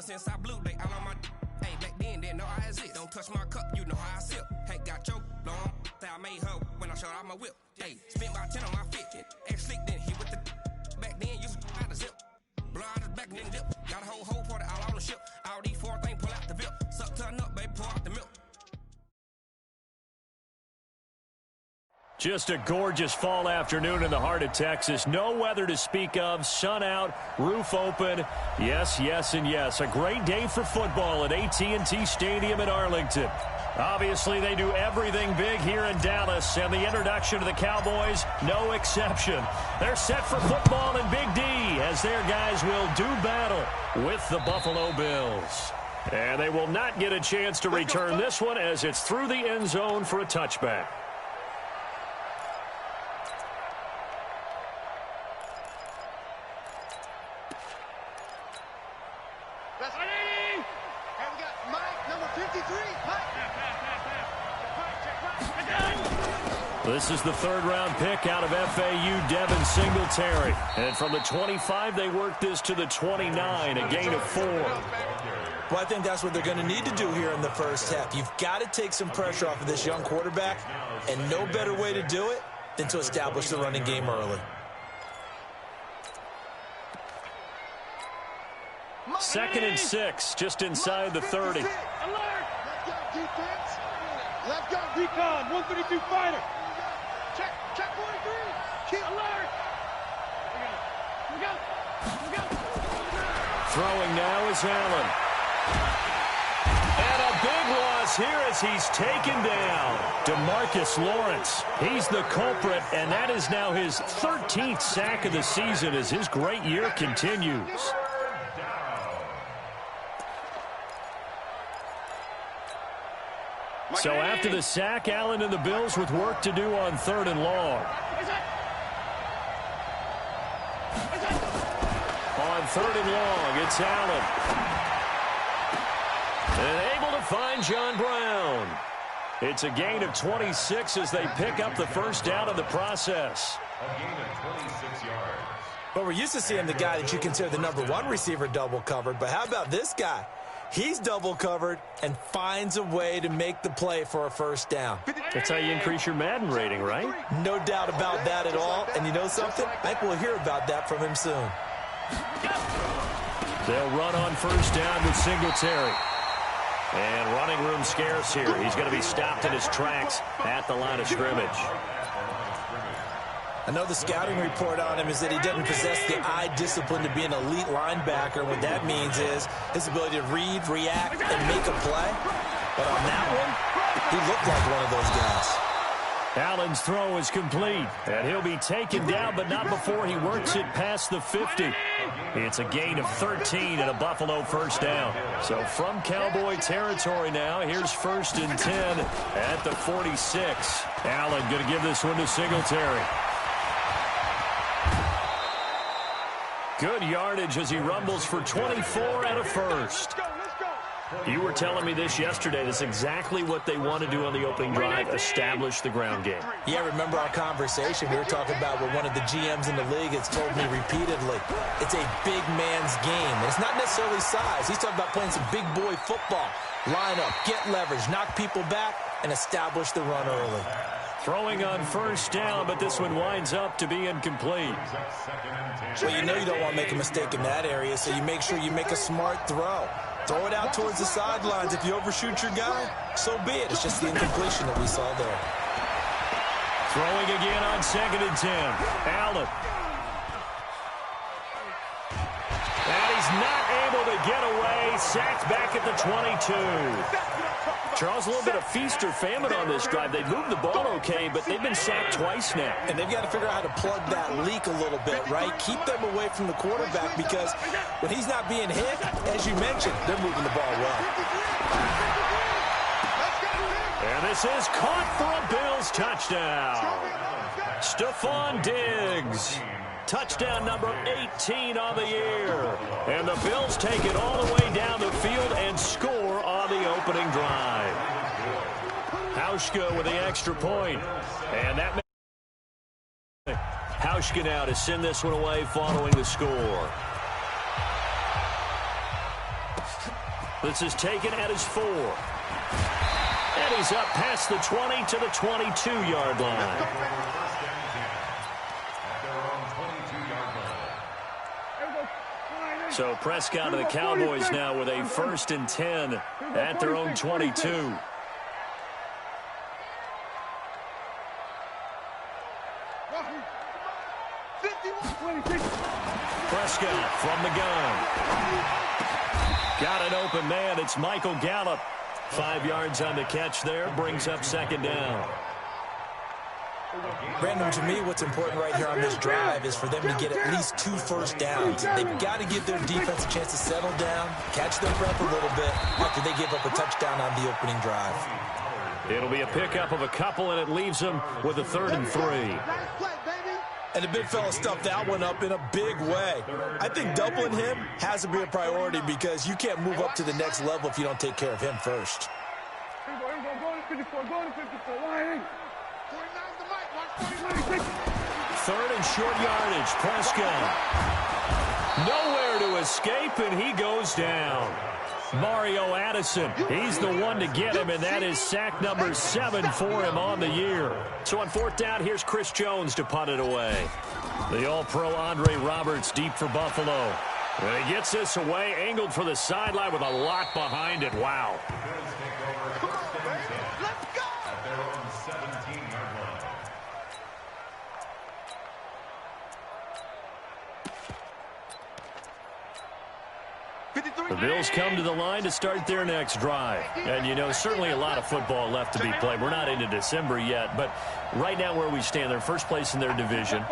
since I blew, they all on my. Hey, back then, didn't know I exist. Don't touch my cup, you know how I sip. Hey, got your long. I made her when I showed out my whip. Hey, spent about 10 on my fit. Ex slick, then hit with the. Back then, used to out the zip. Blow out his back and then dip. Got a whole party all on the ship. All these four things pull out the VIP. Suck, turn up, baby, pour out the milk. Just a gorgeous fall afternoon in the heart of Texas. No weather to speak of. Sun out, roof open. Yes, yes, and yes. A great day for football at AT&T Stadium in Arlington. Obviously, they do everything big here in Dallas, and the introduction to the Cowboys, no exception. They're set for football in Big D as their guys will do battle with the Buffalo Bills. And they will not get a chance to return this one as it's through the end zone for a touchback. This is the third-round pick out of FAU, Devin Singletary. And from the 25, they work this to the 29, a gain of 4. Well, I think that's what they're going to need to do here in the first half. You've got to take some pressure off of this young quarterback, and no better way to do it than to establish the running game early. Second and 6, just inside the 30. Alert! Left guard defense. Left guard recon, 132 fighter. Check 43. Keep alert. Here we go. Throwing now is Allen. And a big loss here as he's taken down. DeMarcus Lawrence. He's the culprit, and that is now his 13th sack of the season as his great year continues. So after the sack, Allen and the Bills with work to do on 3rd and long. On 3rd and long, it's Allen. And able to find John Brown. It's a gain of 26 as they pick up the first down in the process. A gain of 26 yards. But we're used to seeing the guy that you consider the #1 receiver double covered. But how about this guy? He's double covered and finds a way to make the play for a first down. That's how you increase your Madden rating, right? No doubt about that at all. And you know something? I think we'll hear about that from him soon. They'll run on first down with Singletary. And running room scarce here. He's going to be stopped in his tracks at the line of scrimmage. I know the scouting report on him is that he doesn't possess the eye discipline to be an elite linebacker. What that means is his ability to read, react, and make a play. But on that one, he looked like one of those guys. Allen's throw is complete, and he'll be taken down, but not before he works it past the 50. It's a gain of 13 and a Buffalo first down. So from Cowboy territory now, here's 1st and 10 at the 46. Allen going to give this one to Singletary. Good yardage as he rumbles for 24 and a first. You were telling me this yesterday. That's exactly what they want to do on the opening drive, establish the ground game. Yeah, remember our conversation? We were talking about what one of the GMs in the league has told me repeatedly. It's a big man's game. And it's not necessarily size. He's talking about playing some big boy football. Line up, get leverage, knock people back, and establish the run early. Throwing on first down, but this one winds up to be incomplete. Well, you know you don't want to make a mistake in that area, so you make sure you make a smart throw. Throw it out towards the sidelines. If you overshoot your guy, so be it. It's just the incompletion that we saw there. Throwing again on 2nd and 10. Allen. And he's not able to get away. Sacked back at the 22. Charles, a little bit of feast or famine on this drive. They moved the ball okay, but they've been sacked twice now. And they've got to figure out how to plug that leak a little bit, right? Keep them away from the quarterback because when he's not being hit, as you mentioned, they're moving the ball well. And this is caught for a Bills touchdown. Stephon Diggs. Touchdown number 18 on the year. And the Bills take it all the way down the field and score on the opening drive. Hauschka with the extra point. And that makes Hauschka now to send this one away following the score. This is taken at his 4. And he's up past the 20 to the 22-yard line. So Prescott and the Cowboys now with a 1st and 10 at their own 22. Prescott from the gun. Got an open man. It's Michael Gallup. 5 yards on the catch there. Brings up 2nd down. Brandon, to me, what's important right here on this drive is for them to get at least 2 first downs. They've got to give their defense a chance to settle down, catch their breath a little bit after they give up a touchdown on the opening drive. It'll be a pickup of a couple, and it leaves them with a 3rd and 3. And the big fella stuffed that one up in a big way. I think doubling him has to be a priority because you can't move up to the next level if you don't take care of him first. Third and short yardage. Prescott. Nowhere to escape, and he goes down. Mario Addison, he's the one to get him, and that is sack number 7 for him on the year. So on 4th down, here's Chris Jones to punt it away. The All-Pro Andre Roberts deep for Buffalo. And he gets this away, angled for the sideline with a lot behind it. Wow. The Bills come to the line to start their next drive. And, you know, certainly a lot of football left to be played. We're not into December yet, but right now where we stand, they're first place in their division.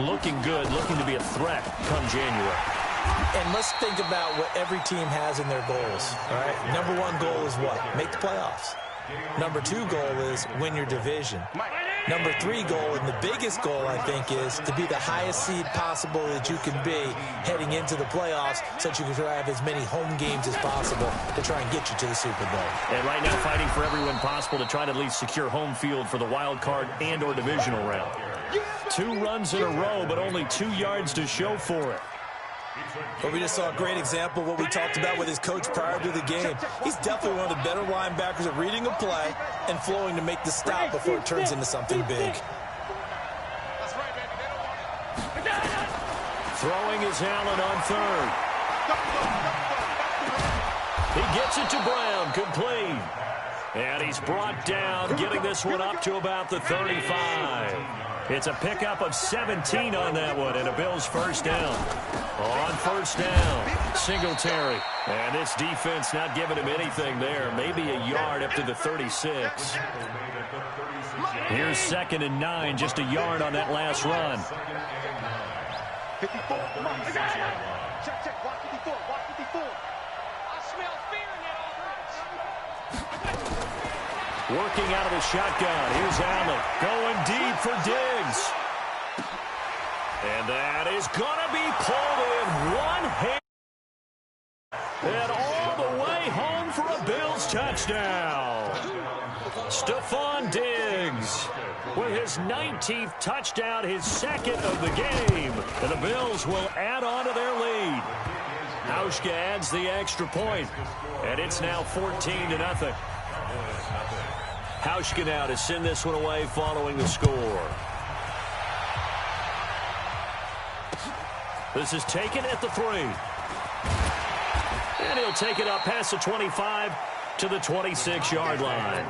Looking good, looking to be a threat come January. And let's think about what every team has in their goals, all right? Number 1 goal is what? Make the playoffs. Number 2 goal is win your division. Number 3 goal, and the biggest goal, I think, is to be the highest seed possible that you can be heading into the playoffs so that you can have as many home games as possible to try and get you to the Super Bowl. And right now fighting for every win possible to try to at least secure home field for the wild card and or divisional round. 2 runs in a row, but only 2 yards to show for it. But we just saw a great example of what we talked about with his coach prior to the game. He's definitely one of the better linebackers at reading a play and flowing to make the stop before it turns into something big. Throwing is Allen on 3rd. He gets it to Brown, complete. And he's brought down, getting this one up to about the 35. It's a pickup of 17 on that one, and a Bills first down. On 1st down, Singletary. And this defense not giving him anything there. Maybe a yard up to the 36. Here's 2nd and 9, just a yard on that last run. 54. Come on, check. Block 54. Block 54. I smell fear in that offense. Working out of the shotgun. Here's Allen going deep for Diggs. And that is going to be pulled in one hand. And all the way home for a Bills touchdown. Stephon Diggs with his 19th touchdown, his 2nd of the game. And the Bills will add on to their lead. Hauschka adds the extra point. And it's now 14-0. Hauschka now to send this one away following the score. This is taken at the 3. And he'll take it up past the 25 to the 26-yard line.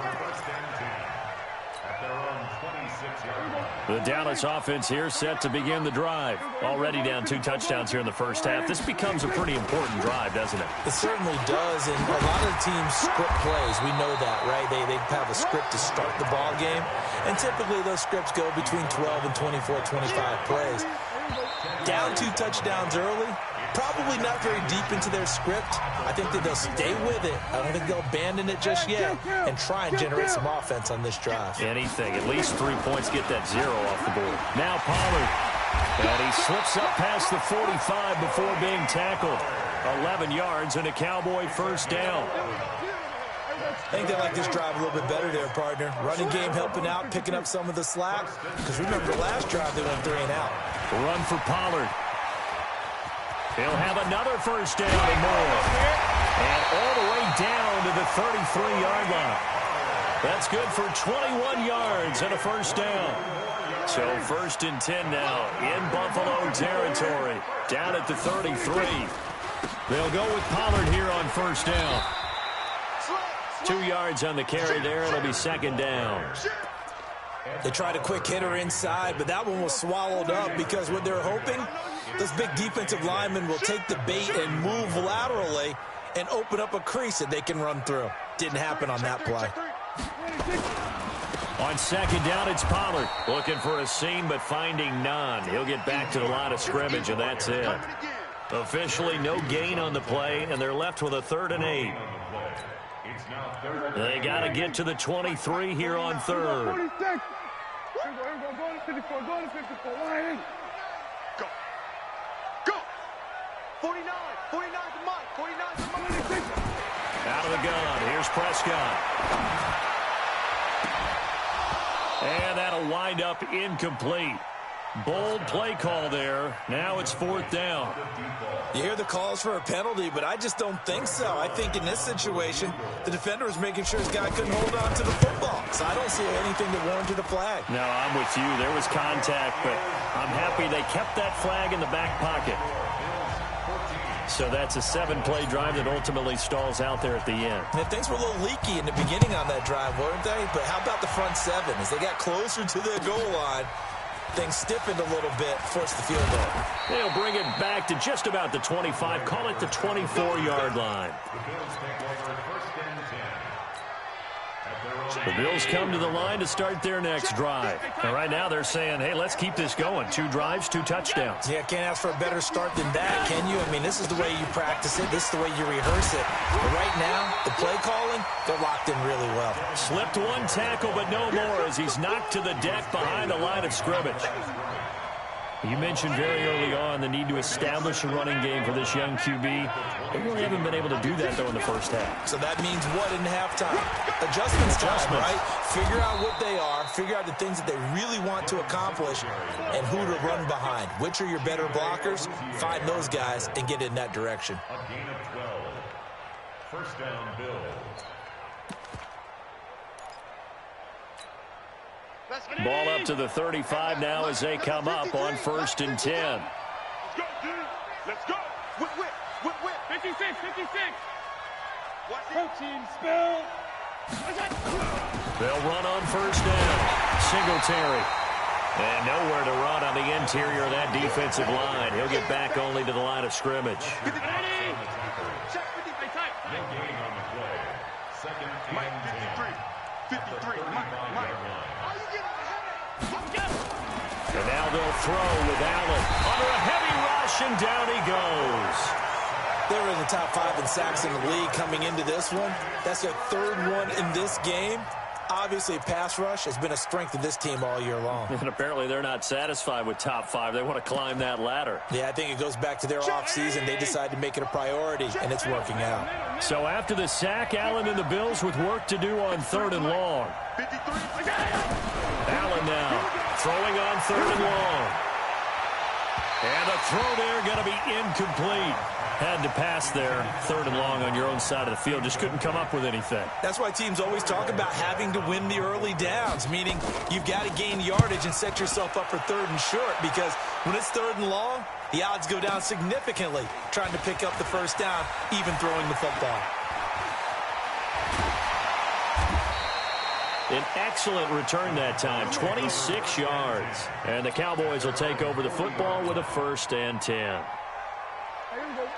The Dallas offense here set to begin the drive. Already down 2 touchdowns here in the first half. This becomes a pretty important drive, doesn't it? It certainly does, and a lot of teams script plays. We know that, right? They have a script to start the ball game, and typically those scripts go between 12 and 24, 25 plays. Down 2 touchdowns early, probably not very deep into their script. I think that they'll stay with it. I don't think they'll abandon it just yet and try and generate some offense on this drive. Anything. At least 3 points, get that 0 off the board. Now Pollard. And he slips up past the 45 before being tackled. 11 yards and a Cowboy first down. I think they like this drive a little bit better there, partner. Running game helping out, picking up some of the slack. Because remember, the last drive they went 3 and out. Run for Pollard. He'll have another first down and more. And all the way down to the 33-yard line. That's good for 21 yards and a first down. So 1st and 10 now in Buffalo territory. Down at the 33. They'll go with Pollard here on first down. 2 yards on the carry there. It'll be 2nd down. They tried a quick hitter inside, but that one was swallowed up because what they're hoping, those big defensive linemen will take the bait and move laterally and open up a crease that they can run through. Didn't happen on that play. On 2nd down, it's Pollard. Looking for a seam, but finding none. He'll get back to the line of scrimmage, and that's it. Officially no gain on the play, and they're left with a 3rd and 8. They got to get to the 23 here on 3rd. Go. 49 to Mike. 49 to Mike. Out of the gun. Here's Prescott. And that'll wind up incomplete. Bold play call there. Now it's 4th down. You hear the calls for a penalty, but I just don't think so. I think in this situation, the defender was making sure his guy couldn't hold on to the football. So I don't see anything that warranted a flag. No, I'm with you. There was contact, but I'm happy they kept that flag in the back pocket. So that's a 7-play drive that ultimately stalls out there at the end. And things were a little leaky in the beginning on that drive, weren't they? But how about the front 7? As they got closer to their goal line, things stiffened a little bit, forced the field goal. They'll bring it back to just about the 25, call it the 24-yard line. The Bills come to the line to start their next drive. And right now they're saying, hey, let's keep this going. 2 drives, 2 touchdowns. Yeah, can't ask for a better start than that, can you? I mean, this is the way you practice it. This is the way you rehearse it. But right now, the play calling, they're locked in really well. Slipped 1 tackle, but no more as he's knocked to the deck behind the line of scrimmage. You mentioned very early on the need to establish a running game for this young QB. They really haven't been able to do that, though, in the first half. So that means what in halftime? Adjustments time, right? Figure out what they are, figure out the things that they really want to accomplish, and who to run behind. Which are your better blockers? Find those guys and get in that direction. A gain of 12. First down, Bills. Ball up to the 35 now as they come up on 1st and 10. Let's go, dude. Let's go. Whip. 56. Watch team spell. They'll run on 1st down. Singletary. And nowhere to run on the interior of that defensive line. He'll get back only to the line of scrimmage. Check 50, play tight. No gain on the play. Second and Mike, 10. 53. Mike. And now they'll throw with Allen. Under a heavy rush, and down he goes. They were in the top 5 in sacks in the league coming into this one. That's their 3rd one in this game. Obviously, pass rush has been a strength of this team all year long. And apparently they're not satisfied with top 5. They want to climb that ladder. Yeah, I think it goes back to their offseason. They decided to make it a priority, and it's working out. So after the sack, Allen and the Bills with work to do on 3rd and long. 53. Allen now throwing on 3rd and long. And the throw there going to be incomplete. Had to pass there, 3rd and long on your own side of the field. Just couldn't come up with anything. That's why teams always talk about having to win the early downs, meaning you've got to gain yardage and set yourself up for 3rd and short, because when it's 3rd and long, the odds go down significantly trying to pick up the first down, even throwing the football. An excellent return that time, 26 yards. And the Cowboys will take over the football with a 1st and 10.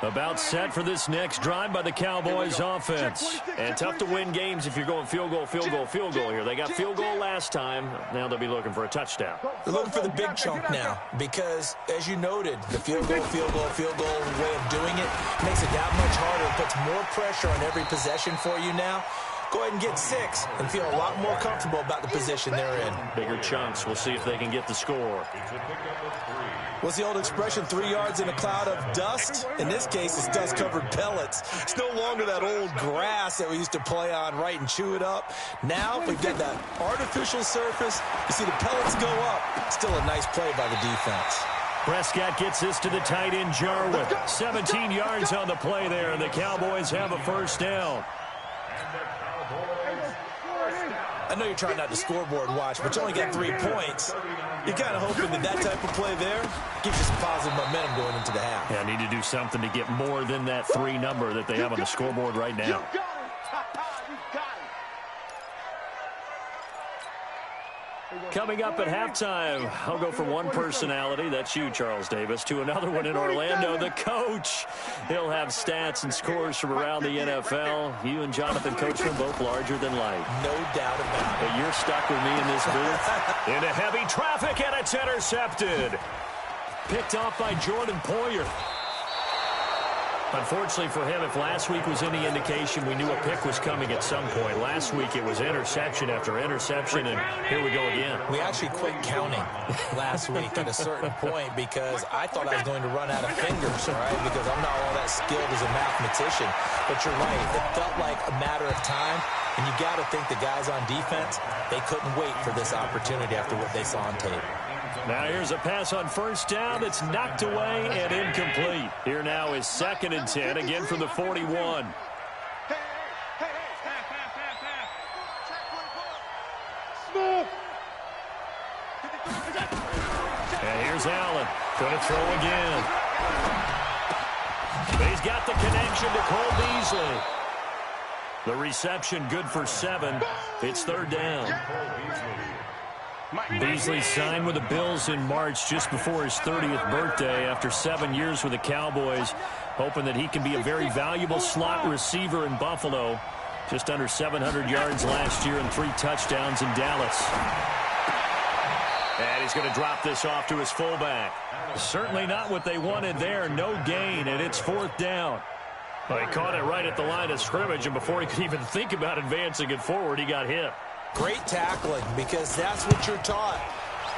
About set for this next drive by the Cowboys offense. And tough to win games if you're going field goal here. They got field goal last time. Now they'll be looking for a touchdown. They're looking for the big chunk now because, as you noted, the field goal way of doing it makes it that much harder. It puts more pressure on every possession for you now. Go ahead and get 6 and feel a lot more comfortable about the position they're in. Bigger chunks. We'll see if they can get the score. What's the old expression, 3 yards in a cloud of dust? In this case, it's dust-covered pellets. It's no longer that old grass that we used to play on, right, and chew it up. Now, we've got that artificial surface. You see the pellets go up. Still a nice play by the defense. Prescott gets this to the tight end, Jarwin. 17 yards on the play there, and the Cowboys have a first down. I know you're trying not to scoreboard watch, but you only got 3 points. You're kind of hoping that that type of play there gives you some positive momentum going into the half. Yeah, need to do something to get more than that 3 number that they have on the scoreboard right now. Coming up at halftime, I'll go from one personality, that's you, Charles Davis, to another one in Orlando, the coach. He'll have stats and scores from around the NFL. You and Jonathan Coachman both larger than life. No doubt about it. But you're stuck with me in this booth. Into heavy traffic, and it's intercepted. Picked off by Jordan Poyer. Unfortunately for him, if last week was any indication, we knew a pick was coming at some point. Last week it was interception after interception, and here we go again. We actually quit counting last week at a certain point because I thought I was going to run out of fingers, all right, because I'm not all that skilled as a mathematician. But you're right. It felt like a matter of time, and you got to think the guys on defense, they couldn't wait for this opportunity after what they saw on tape. Now here's a pass on first down that's knocked away and incomplete. Here now is 2nd and 10, again from the 41. And here's Allen. Going to throw again. He's got the connection to Cole Beasley. The reception good for 7. It's 3rd down. Beasley signed with the Bills in March just before his 30th birthday after 7 years with the Cowboys, hoping that he can be a very valuable slot receiver in Buffalo. Just under 700 yards last year and 3 touchdowns in Dallas. And he's going to drop this off to his fullback. Certainly not what they wanted there. No gain, and it's 4th down. Well, he caught it right at the line of scrimmage, and before he could even think about advancing it forward, he got hit. Great tackling, because that's what you're taught.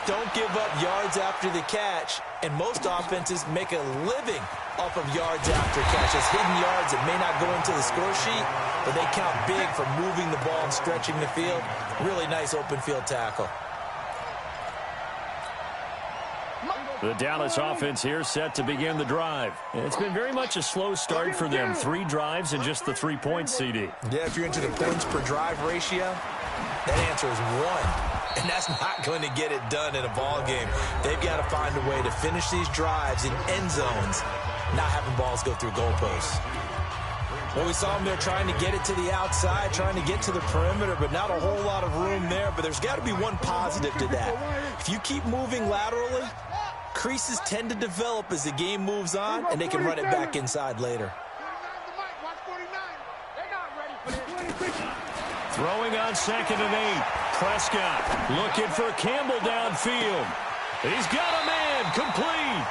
Don't give up yards after the catch, and most offenses make a living off of yards after catch. It's hidden yards that may not go into the score sheet, but they count big for moving the ball and stretching the field. Really nice open field tackle. The Dallas offense here set to begin the drive. It's been very much a slow start for them. 3 drives and just the 3 points, CD. Yeah, if you're into the points per drive ratio, that answer is 1. And that's not going to get it done in a ball game. They've got to find a way to finish these drives in end zones, not having balls go through goalposts. Well, we saw them there trying to get it to the outside, trying to get to the perimeter, but not a whole lot of room there. But there's got to be one positive to that. If you keep moving laterally, creases tend to develop as the game moves on, and they can run it back inside later. Throwing on 2nd and 8. Prescott looking for Campbell downfield. He's got a man, complete.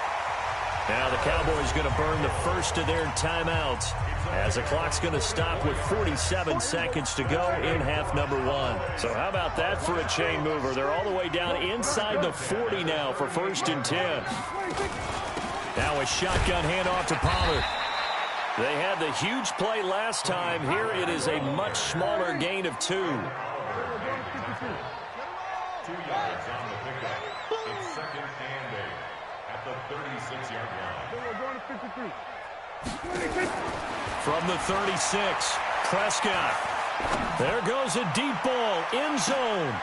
Now the Cowboys going to burn the first of their timeouts as the clock's going to stop with 47 seconds to go in half number 1. So how about that for a chain mover? They're all the way down inside the 40 now for 1st and 10. Now a shotgun handoff to Pollard. They had the huge play last time. Here it is a much smaller gain of 2. 2 yards on the pickup. It's 2nd and 8 at the 36-yard line. From the 36, Prescott. There goes a deep ball, end zone.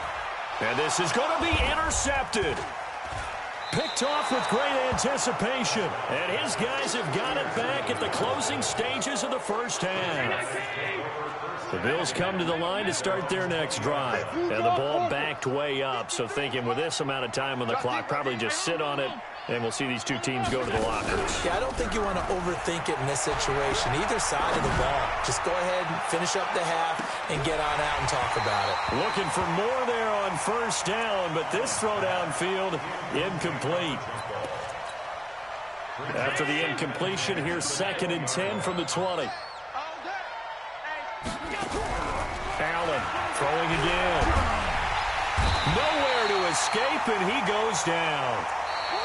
And this is going to be intercepted. Picked off with great anticipation. And his guys have got it back at the closing stages of the first half. The Bills come to the line to start their next drive. And the ball backed way up. So thinking with this amount of time on the clock, probably just sit on it. And we'll see these 2 teams go to the lockers. Yeah, I don't think you want to overthink it in this situation. Either side of the ball. Just go ahead and finish up the half and get on out and talk about it. Looking for more there on first down, but this throw downfield, incomplete. After the incompletion, here's 2nd and 10 from the 20. Allen throwing again. Nowhere to escape, and he goes down.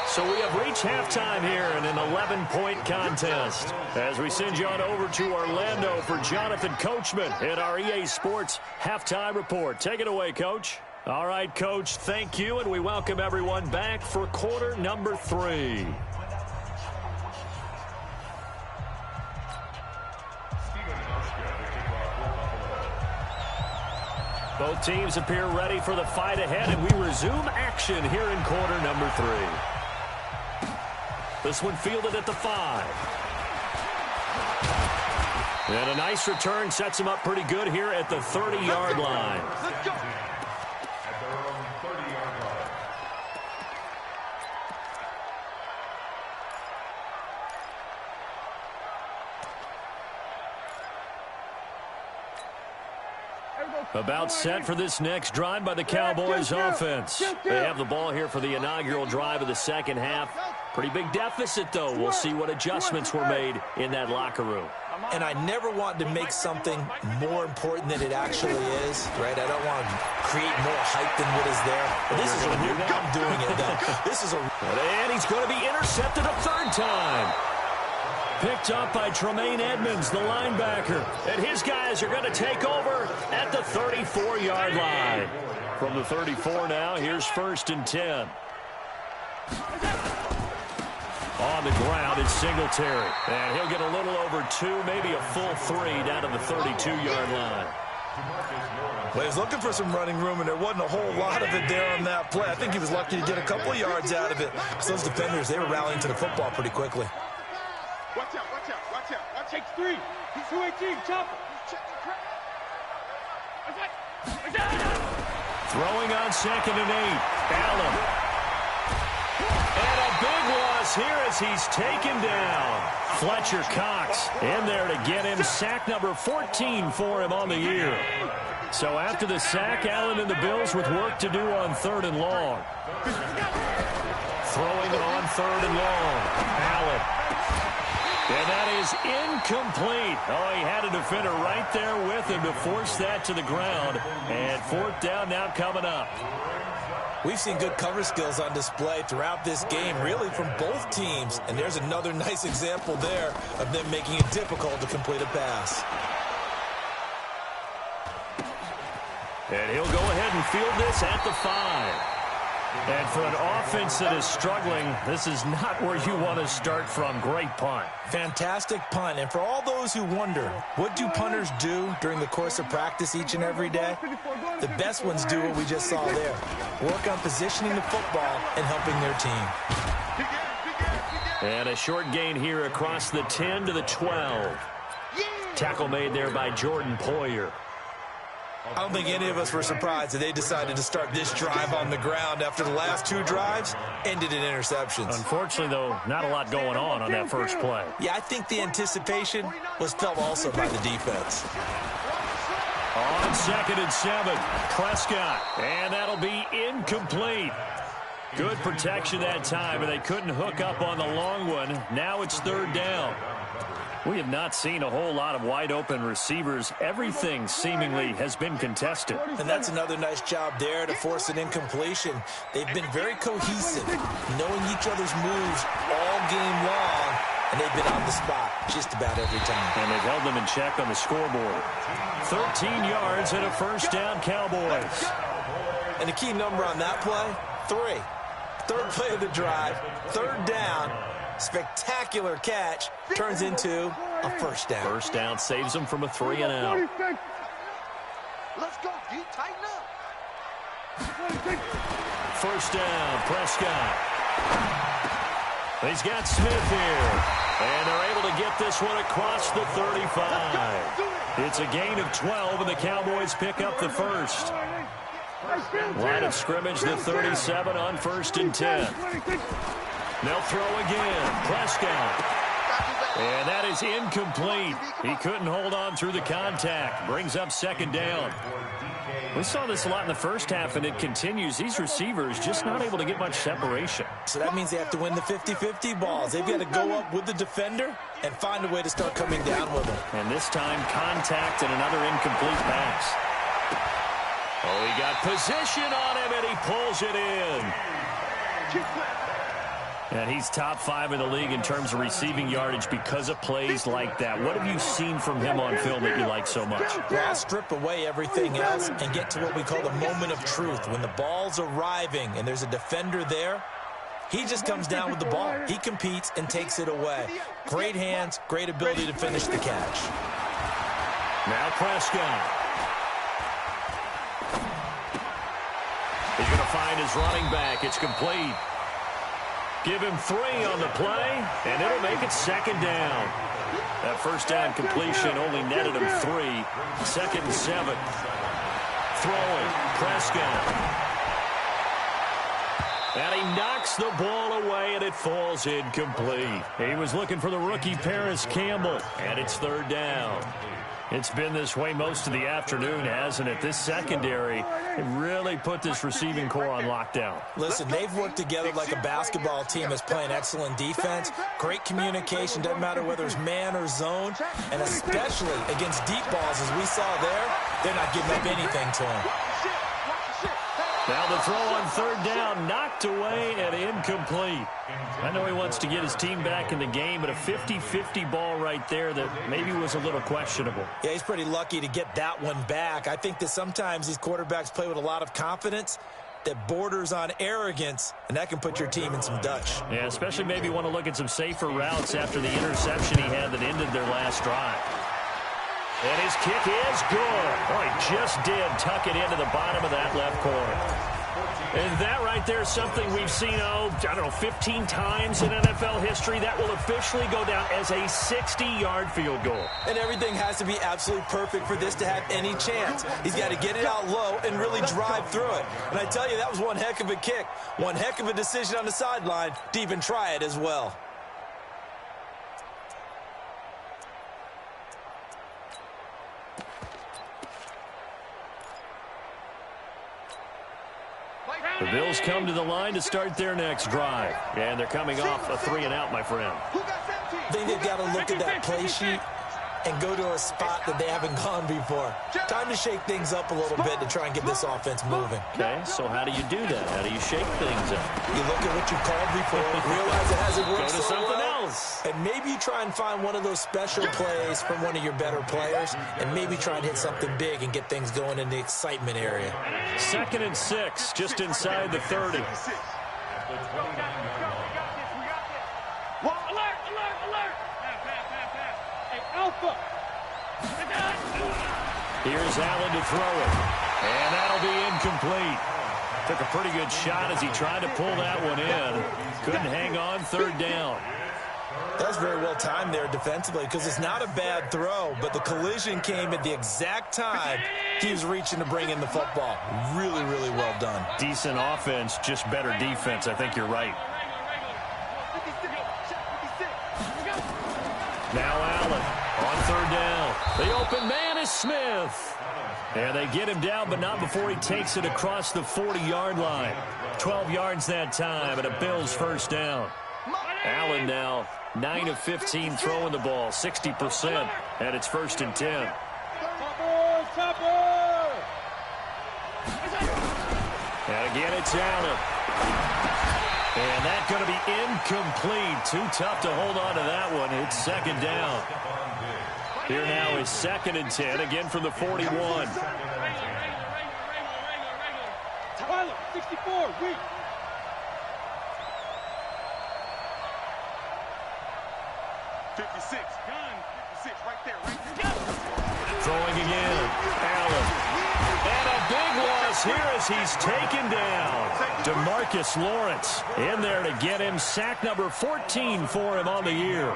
So we have reached halftime here in an 11-point contest. As we send you on over to Orlando for Jonathan Coachman in our EA Sports Halftime Report. Take it away, Coach. All right, Coach, thank you, and we welcome everyone back for quarter number 3. Both teams appear ready for the fight ahead, and we resume action here in quarter number 3. This one fielded at the 5. And a nice return sets him up pretty good here at the 30-yard line. Let's go. At their own 30-yard line. About set for this next drive by the Cowboys offense. They have the ball here for the inaugural drive of the second half. Pretty big deficit, though. We'll see what adjustments were made in that locker room. And I never want to make something more important than it actually is, right? I don't want to create more hype than what is there. But this is a real, I'm doing it, though. This is a... And he's going to be intercepted a third time. Picked up by Tremaine Edmonds, the linebacker. And his guys are going to take over at the 34-yard line. From the 34 now, here's 1st and 10. On the ground, it's Singletary. And he'll get a little over 2, maybe a full 3 down to the 32-yard line. Well, he was looking for some running room, and there wasn't a whole lot of it there on that play. I think he was lucky to get a couple of yards out of it. Because those defenders, they were rallying to the football pretty quickly. Watch out, watch out, watch out. Watch takes 3. He's 218, chopper. Throwing on 2nd and 8. Allen. And a big loss here as he's taken down. Fletcher Cox in there to get him. Sack number 14 for him on the year. So after the sack, Allen and the Bills with work to do on 3rd and long. Throwing it on 3rd and long. Allen. And that is incomplete. Oh, he had a defender right there with him to force that to the ground. And 4th down now coming up. We've seen good cover skills on display throughout this game, really from both teams. And there's another nice example there of them making it difficult to complete a pass. And he'll go ahead and field this at the 5. And for an offense that is struggling, this is not where you want to start from. Great punt. Fantastic punt. And for all those who wonder, what do punters do during the course of practice each and every day? The best ones do what we just saw there. Work on positioning the football and helping their team. And a short gain here across the 10 to the 12. Tackle made there by Jordan Poyer. I don't think any of us were surprised that they decided to start this drive on the ground after the last 2 drives ended in interceptions. Unfortunately, though, not a lot going on that first play. Yeah, I think the anticipation was felt also by the defense. On 2nd and 7, Prescott, and that'll be incomplete. Good protection that time, and they couldn't hook up on the long one. Now it's 3rd down. We have not seen a whole lot of wide-open receivers. Everything seemingly has been contested. And that's another nice job there to force an incompletion. They've been very cohesive, knowing each other's moves all game long, and they've been on the spot just about every time. And they've held them in check on the scoreboard. 13 yards and a 1st down, Cowboys. And the key number on that play, 3. 3rd play of the drive, 3rd down. Spectacular catch turns into a 1st down. 1st down saves them from a 3 and out. Let's go, D. Tighten up. 1st down, Prescott. He's got Smith here. And they're able to get this one across the 35. It's a gain of 12, and the Cowboys pick up the 1st. Line of scrimmage, the 37 on 1st and 10. They'll throw again. Prescott. And that is incomplete. He couldn't hold on through the contact. Brings up 2nd down. We saw this a lot in the first half, and it continues. These receivers just not able to get much separation. So that means they have to win the 50-50 balls. They've got to go up with the defender and find a way to start coming down with them. And this time, contact and another incomplete pass. Oh, he got position on him, and he pulls it in. And he's top 5 in the league in terms of receiving yardage because of plays like that. What have you seen from him on film that you like so much? Well, I'll strip away everything else and get to what we call the moment of truth. When the ball's arriving and there's a defender there, he just comes down with the ball. He competes and takes it away. Great hands, great ability to finish the catch. Now Prescott. He's going to find his running back. It's complete. Give him 3 on the play, and it'll make it 2nd down. That first down completion only netted him 3. 2nd and 7. Throwing, Prescott. And he knocks the ball away, and it falls incomplete. He was looking for the rookie Paris Campbell, and it's 3rd down. It's been this way most of the afternoon, hasn't it? This secondary really put this receiving core on lockdown. Listen, they've worked together like a basketball team that's playing excellent defense. Great communication, doesn't matter whether it's man or zone. And especially against deep balls, as we saw there, they're not giving up anything to him. Now the throw on 3rd down, knocked away and incomplete. I know he wants to get his team back in the game, but a 50-50 ball right there that maybe was a little questionable. Yeah, he's pretty lucky to get that one back. I think that sometimes these quarterbacks play with a lot of confidence that borders on arrogance, and that can put your team in some Dutch. Yeah, especially maybe want to look at some safer routes after the interception he had that ended their last drive. And his kick is good. Oh, he just did tuck it into the bottom of that left corner. And that right there is something we've seen, I don't know, 15 times in NFL history. That will officially go down as a 60-yard field goal. And everything has to be absolutely perfect for this to have any chance. He's got to get it out low and really drive through it. And I tell you, that was one heck of a kick. One heck of a decision on the sideline to even try it as well. The Bills come to the line to start their next drive. And they're coming off a 3-and-out, my friend. I think they've got to look at that play sheet and go to a spot that they haven't gone before. Time to shake things up a little bit to try and get this offense moving. Okay, so how do you do that? How do you shake things up? You look at what you called before, realize it hasn't worked Go to so something well, else. and maybe you try and find one of those special plays from one of your better players, and maybe try and hit something big and get things going in the excitement area. 2nd and 6, just inside the 30. Here's Allen to throw it. And that'll be incomplete. Took a pretty good shot as he tried to pull that one in. Couldn't hang on, 3rd down. That was very well timed there defensively because it's not a bad throw, but the collision came at the exact time he was reaching to bring in the football. Really, really well done. Decent offense, just better defense. I think you're right. Now Allen on 3rd down. The open man is Smith. And they get him down, but not before he takes it across the 40-yard line. 12 yards that time, and a Bills 1st down. Allen now 9 of 15 throwing the ball, 60%, and it's 1st and 10. And again, it's Allen. And that's going to be incomplete. Too tough to hold on to that one. It's 2nd down. Here now is 2nd and 10, again from the 41. 64, weak. Throwing again. Allen. And a big loss here as he's taken down. DeMarcus Lawrence in there to get him. Sack number 14 for him on the year.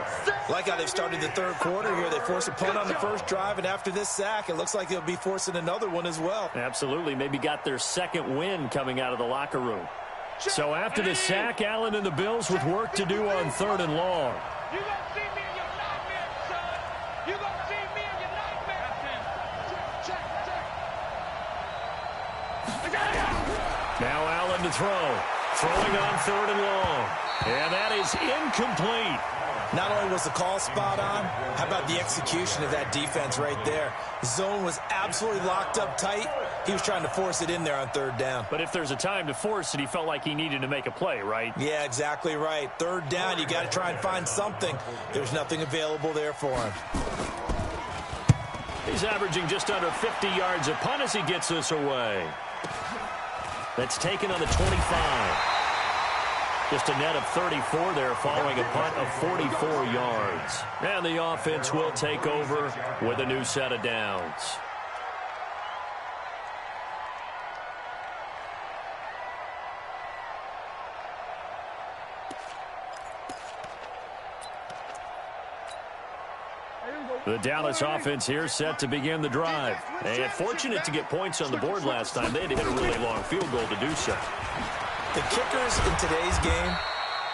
Like how they've started the 3rd quarter here. They forced a punt on the first drive, and after this sack, it looks like they'll be forcing another one as well. Absolutely. Maybe got their 2nd win coming out of the locker room. So after the sack, Allen and the Bills with work to do on 3rd and long. You gonna see me in your nightmare, son. You gonna see me in your nightmare. Check. Now Allen to throw. Throwing on 3rd and long. And that is incomplete. Not only was the call spot on, how about the execution of that defense right there? Zone was absolutely locked up tight. He was trying to force it in there on third down. But if there's a time to force it, he felt like he needed to make a play, right? Yeah, exactly right. Third down, you got to try and find something. There's nothing available there for him. He's averaging just under 50 yards a punt as he gets this away. That's taken on the 25. Just a net of 34 there following a punt of 44 yards. And the offense will take over with a new set of downs. The Dallas offense here set to begin the drive. And fortunate to get points on the board last time. They had to hit a really long field goal to do so. The kickers in today's game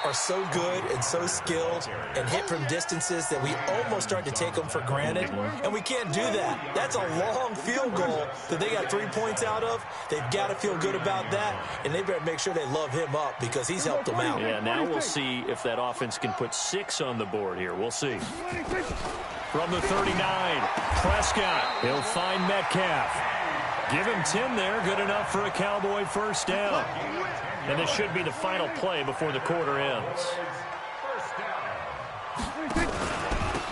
are so good and so skilled and hit from distances that we almost start to take them for granted, and we can't do that. That's a long field goal that they got 3 points out of. They've got to feel good about that, and they better make sure they love him up because he's helped them out. Yeah, now we'll see if that offense can put 6 on the board here. We'll see. From the 39, Prescott. He'll find Metcalf. Give him 10 there. Good enough for a Cowboy first down. And this should be the final play before the quarter ends.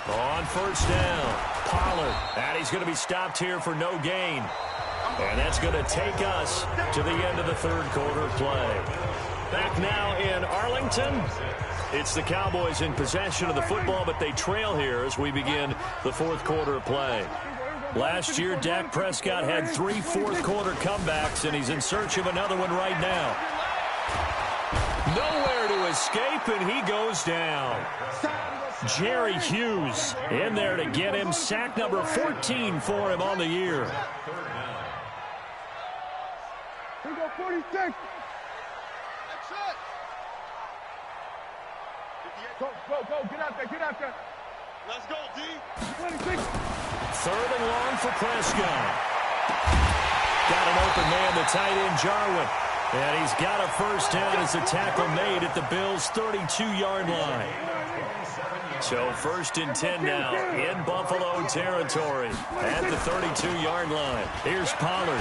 On first down, Pollard. And he's going to be stopped here for no gain. And that's going to take us to the end of the third quarter play. Back now in Arlington. It's the Cowboys in possession of the football, but they trail here as we begin the fourth quarter of play. Last year, Dak Prescott had 3 fourth-quarter comebacks, and he's in search of another one right now. Nowhere to escape, and he goes down. Jerry Hughes in there to get him. Sack number 14 for him on the year. Here we go, 46. Go, get out there. Let's go, D. 26. Third and long for Prescott. Got an open man, the tight end, Jarwin. And he's got a first down as the tackle made at the Bills' 32-yard line. So first and 10 now in Buffalo territory at the 32-yard line. Here's Pollard.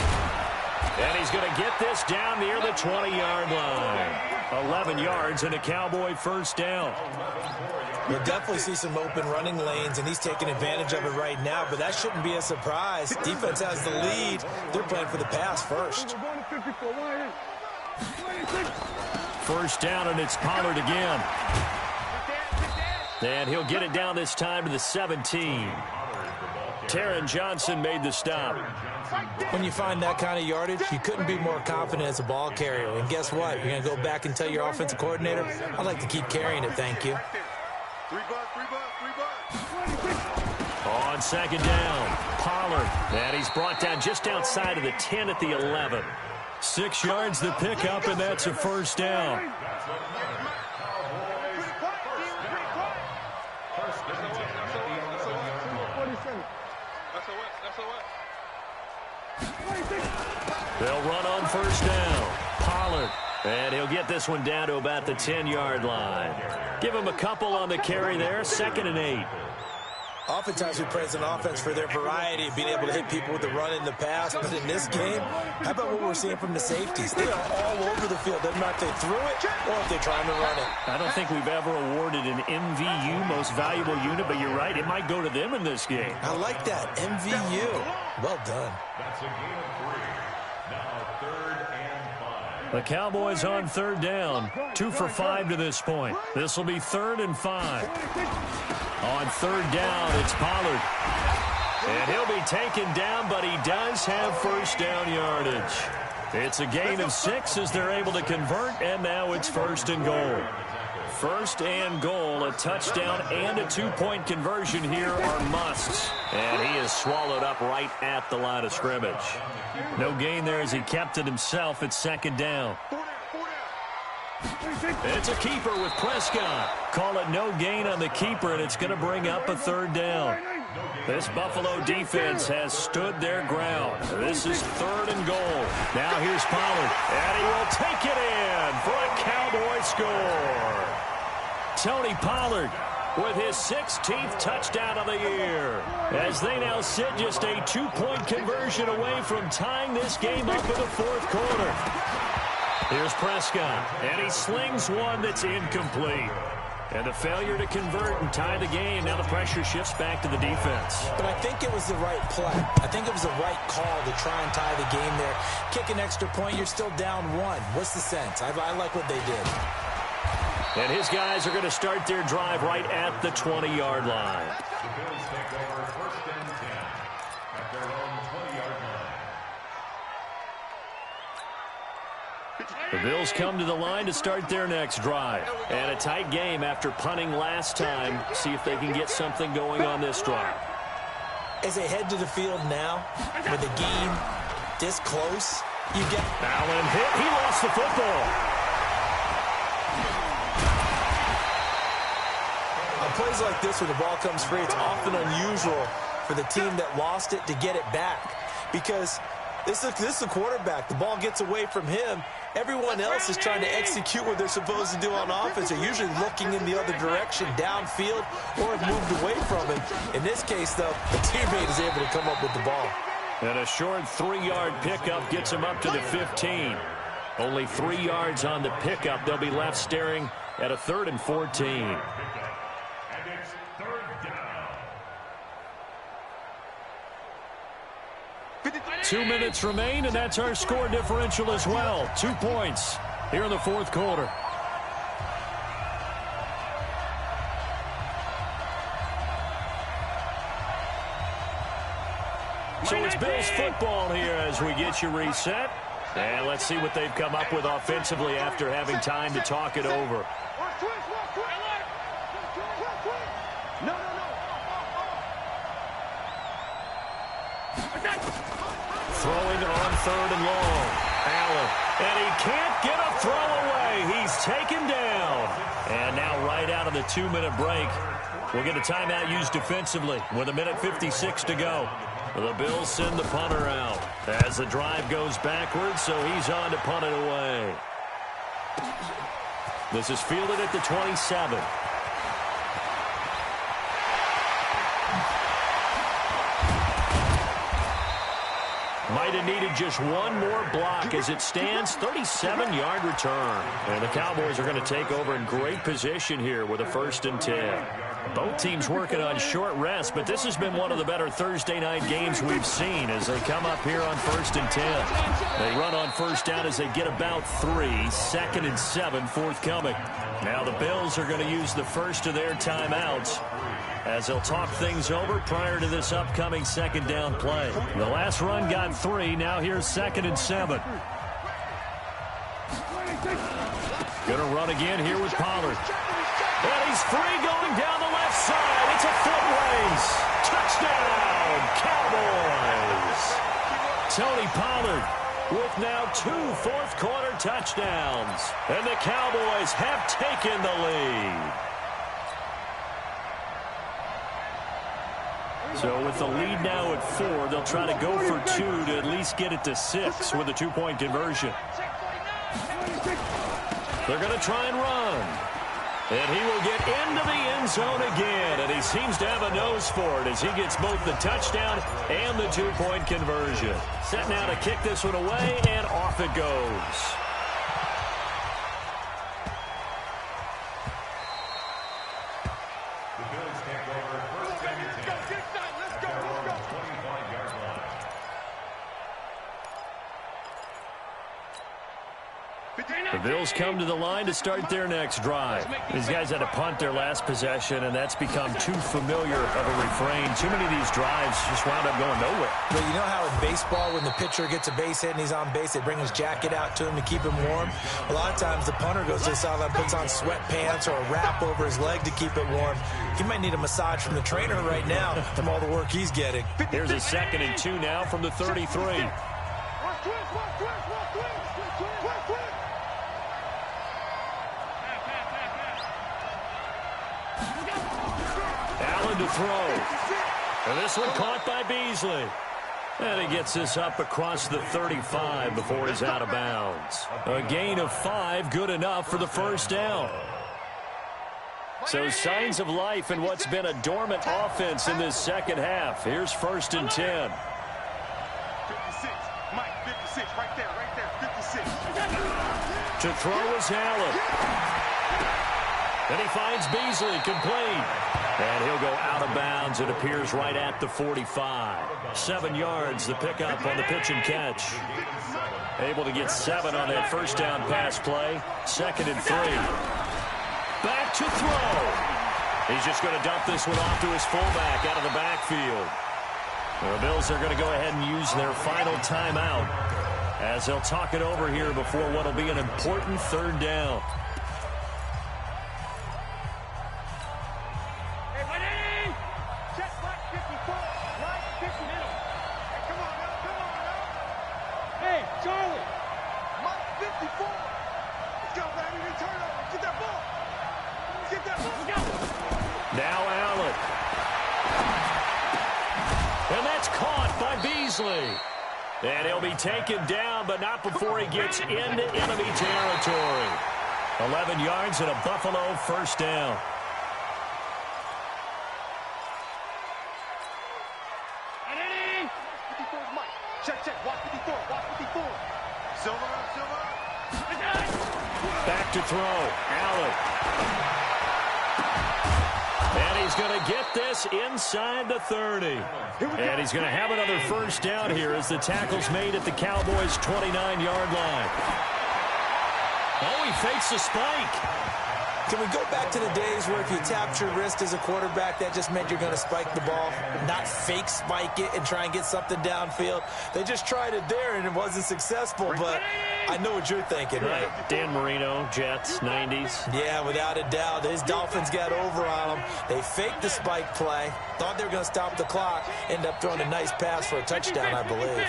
And he's going to get this down near the 20-yard line. 11 yards and a Cowboy first down. You'll definitely see some open running lanes, and he's taking advantage of it right now, but that shouldn't be a surprise. Defense has the lead. They're playing for the pass first. First down, and it's Pollard again. And he'll get it down this time to the 17. Taron Johnson made the stop. When you find that kind of yardage, you couldn't be more confident as a ball carrier. And guess what? You're going to go back and tell your offensive coordinator, I'd like to keep carrying it, thank you. On second down, Pollard. And he's brought down just outside of the 10 at the 11. 6 yards the pickup, and that's a first down. They'll run on first down. Pollard. And he'll get this one down to about the 10-yard line. Give him a couple on the carry there. 2nd and 8. Oftentimes we praise an offense for their variety of being able to hit people with the run in the pass. But in this game, how about what we're seeing from the safeties? They are all over the field. Doesn't matter if they threw it or if they're trying to run it. I don't think we've ever awarded an MVU, most valuable unit, but you're right. It might go to them in this game. I like that. MVU. Well done. That's a gain of 3. Now 3rd and 5. The Cowboys on third down. 2 for 5 to this point. This will be 3rd and 5. On third down, it's Pollard. And he'll be taken down, but he does have first down yardage. It's a gain of 6 as they're able to convert, and now it's 1st and goal. 1st and goal, a touchdown and a 2-point conversion here are musts. And he is swallowed up right at the line of scrimmage. No gain there as he kept it himself at 2nd down. It's a keeper with Prescott. Call it no gain on the keeper, and it's going to bring up a 3rd down. This Buffalo defense has stood their ground. This is 3rd and goal. Now here's Pollard, and he will take it in for a Cowboy score. Tony Pollard with his 16th touchdown of the year, as they now sit just a 2-point conversion away from tying this game up in the fourth quarter. Here's Prescott, and he slings one that's incomplete. And the failure to convert and tie the game. Now the pressure shifts back to the defense. But I think it was the right play. I think it was the right call to try and tie the game there. Kick an extra point, you're still down 1. What's the sense? I like what they did. And his guys are going to start their drive right at the 20-yard line. The Bills take over 1st and 10 at their own 20-yard line. The Bills come to the line to start their next drive. And a tight game after punting last time. See if they can get something going on this drive. As they head to the field now, with the game this close, you get... Allen hit. He lost the football. On plays like this, when the ball comes free, it's often unusual for the team that lost it to get it back. Because this is the quarterback. The ball gets away from him. Everyone else is trying to execute what they're supposed to do on offense. They're usually looking in the other direction, downfield, or have moved away from it. In this case, though, the teammate is able to come up with the ball. And a short 3-yard pickup gets him up to the 15. Only 3 yards on the pickup. They'll be left staring at a 3rd and 14. And it's 3rd down. 2 minutes remain, and that's our score differential as well. 2 points here in the fourth quarter. So it's Bills football here as we get you reset. And let's see what they've come up with offensively after having time to talk it over. Throwing on 3rd and long. Allen. And he can't get a throw away. He's taken down. And now right out of the 2-minute break, we'll get a timeout used defensively with 1:56 to go. The Bills send the punter out as the drive goes backwards, so he's on to punt it away. This is fielded at the 27. Might have needed just one more block as it stands. 37-yard return. And the Cowboys are going to take over in great position here with a 1st and 10. Both teams working on short rest, but this has been one of the better Thursday night games we've seen as they come up here on 1st and 10. They run on 1st down as they get about 3. 2nd and 7 forthcoming. Now the Bills are going to use the first of their timeouts as they'll talk things over prior to this upcoming 2nd down play. The last run got 3. Now here's 2nd and 7. Going to run again here with Pollard. And he's free going down the left side. It's a foot race. Touchdown, Cowboys. Tony Pollard with now 2 fourth-quarter touchdowns. And the Cowboys have taken the lead. So with the lead now at 4, they'll try to go for 2 to at least get it to 6 with a 2-point conversion. They're going to try and run. And he will get into the end zone again. And he seems to have a nose for it as he gets both the touchdown and the 2-point conversion. Set now to kick this one away, and off it goes. The Bills take over 1st and 10 at their own 25-yard line. The Bills come to the line to start their next drive. These guys had to punt their last possession, and that's become too familiar of a refrain. Too many of these drives just wound up going nowhere. But you know how in baseball, when the pitcher gets a base hit and he's on base, they bring his jacket out to him to keep him warm? A lot of times the punter goes to the sideline, puts on sweatpants or a wrap over his leg to keep it warm. He might need a massage from the trainer right now from all the work he's getting. Here's a 2nd and 2 now from the 33. Allen to throw. And this one caught by Beasley. And he gets this up across the 35 before he's out of bounds. A gain of 5, good enough for the 1st down. So signs of life in what's been a dormant offense in this second half. Here's 1st and 10. 56. Mike, 56. Right there, 56. To throw is Allen. And he finds Beasley, complete. And he'll go out of bounds. It appears right at the 45. 7 yards, the pickup on the pitch and catch. Able to get 7 on that first down pass play. 2nd and 3. Back to throw. He's just going to dump this one off to his fullback out of the backfield. The Bills are going to go ahead and use their final timeout as they'll talk it over here before what will be an important 3rd down. Hey, Charlie! Mike 54! Let's go, baby! Return over! Get that ball! Get that ball! Let's go! Now Allen. And that's caught by Beasley. And he'll be taken down, but not before he gets into enemy territory. 11 yards and a Buffalo 1st down. Check. Watch 54. Silver. Back to throw. Allen. And he's going to get this inside the 30. And he's going to have another 1st down here as the tackle's made at the Cowboys' 29-yard line. Oh, he fakes the spike. Can we go back to the days where if you tapped your wrist as a quarterback, that just meant you're going to spike the ball, not fake spike it and try and get something downfield? They just tried it there, and it wasn't successful, but I know what you're thinking, right? Dan Marino, Jets, 90s. Yeah, without a doubt. His Dolphins got over on them. They faked the spike play, thought they were going to stop the clock, end up throwing a nice pass for a touchdown, I believe.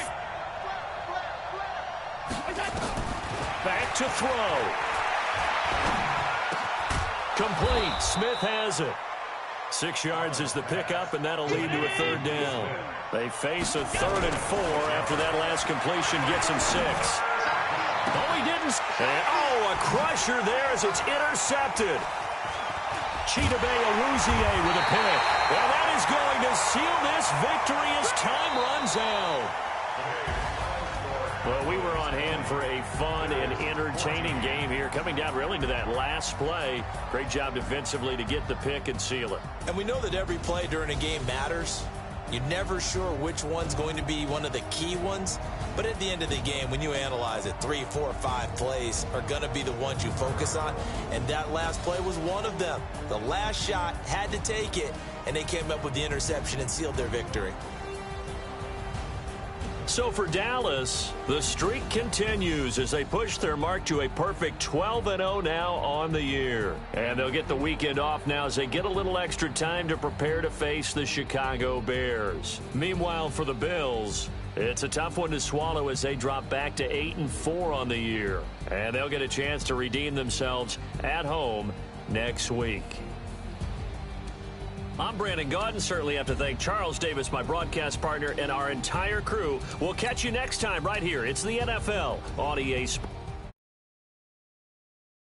Back to throw. Complete. Smith has it. 6 yards is the pickup, and that'll lead to a 3rd down. They face a 3rd and 4 after that last completion gets him 6. Oh, he didn't. And, a crusher there as it's intercepted. Chidobe Awuzie with a pick. Well, that is going to seal this victory as time runs out. Well, we were on hand for a fun and entertaining game here, coming down really to that last play. Great job defensively to get the pick and seal it. And we know that every play during a game matters. You're never sure which one's going to be one of the key ones. But at the end of the game, when you analyze it, 3, 4, 5 plays are going to be the ones you focus on. And that last play was one of them. The last shot had to take it, and they came up with the interception and sealed their victory. So for Dallas, the streak continues as they push their mark to a perfect 12-0 now on the year. And they'll get the weekend off now as they get a little extra time to prepare to face the Chicago Bears. Meanwhile, for the Bills, it's a tough one to swallow as they drop back to 8-4 on the year. And they'll get a chance to redeem themselves at home next week. I'm Brandon Gaudin. Certainly have to thank Charles Davis, my broadcast partner, and our entire crew. We'll catch you next time right here. It's the NFL on EA Sports.